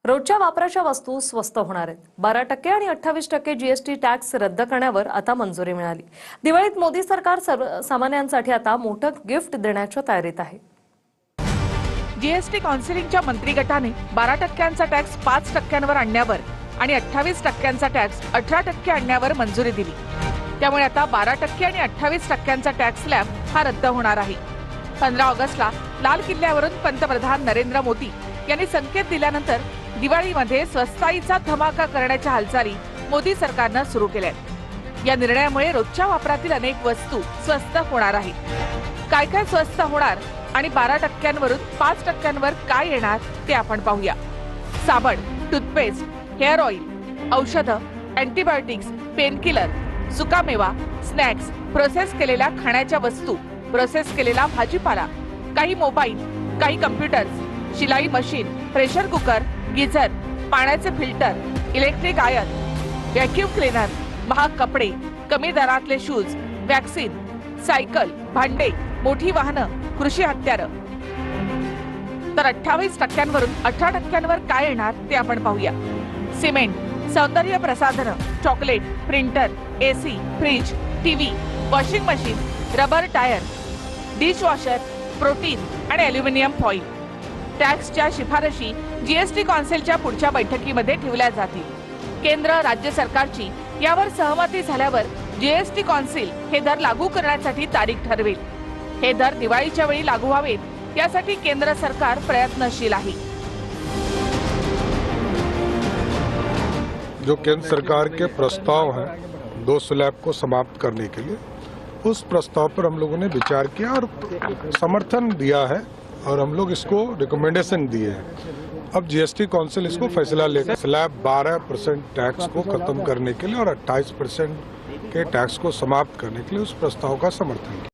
रोजच्या वापराच्या वस्तू स्वस्त होणार आहेत। 12% आणि 28% जीएसटी टॅक्स रद्द करण्यावर आता मंजुरी मिळाली। दिवाळीत मोदी सरकार सर्वसामान्यांसाठी आता मोठं गिफ्ट देण्याच्या तयारीत आहे। जीएसटी काउन्सिलिंगच्या मंत्री गटाने 12% टॅक्स 5% आणण्यावर आणि 28% टॅक्स 18% आणण्यावर मंजुरी दिली। त्यामुळे आता 12% आणि 28% टॅक्स स्लॅब हा रद्द होणार आहे। 15 ऑगस्टला लाल किल्ल्यावरून पंतप्रधान नरेंद्र मोदी यांनी संकेत दिल्यानंतर दिवाळीमध्ये स्वस्ताईचा धमाका करण्याच्या हालचाली मोदी सरकारने सुरू केल्यात। या निर्णयामुळे रोजच्या वापरातील अनेक वस्तू स्वस्त होणार आहेत। काय काय स्वस्त होणार आणि 12%वरून 5%वर काय येणार ते आपण पाहूया। साबण, टूथपेस्ट, हेअर ऑइल, औषधं, अँटीबायोटिक्स, पेनकिलर, सुकामेवा, स्नॅक्स, प्रोसेस केलेल्या खाण्याच्या वस्तू, प्रोसेस केलेला भाजीपाला, काही मोबाईल, काही कम्प्युटर्स, शिलाई मशीन, प्रेशर कुकर, गीझर, पाण्याचे filter, electric iron, vacuum cleaner, महाग कपडे, कमी दरातले शूज, वॅक्सिन, सायकल, भांडे, मोठी वाहनं, कृषी हत्यारं। तर 28%वरून 18%वर काय येणार ते आपण पाहूया। सिमेंट, सौंदर्य प्रसाधनं, chocolate, printer, AC, fridge, TV, washing machine, rubber tyre, dishwasher, protein आणि ॲल्युमिनियम फॉईल। टॅक्सच्या शिफारशी जीएसटी काउन्सिलच्या पुढच्या बैठकीमध्ये ठेवल्या जातील। केंद्र राज्य सरकारची यावर सहमती झाल्यावर जीएसटी काउन्सिल हे दर लागू करण्यासाठी तारीख ठरवेल। हे दर दिवाळीच्या वेळी लागू व्हावेत यासाठी केंद्र सरकार प्रयत्नशील आहे। जो केंद्र सरकार के प्रस्ताव हैं 2 स्लैब को समाप्त करने के लिए, उस प्रस्ताव पर हम लोगों ने विचार किया और समर्थन दिया है और हम लोग इसको रिकमेंडेशन दिए हैं। अब जीएसटी काउंसिल इसको फैसला लेकर स्लैब 12% टैक्स को खत्म करने के लिए और 28% के टैक्स को समाप्त करने के लिए उस प्रस्ताव का समर्थन किया।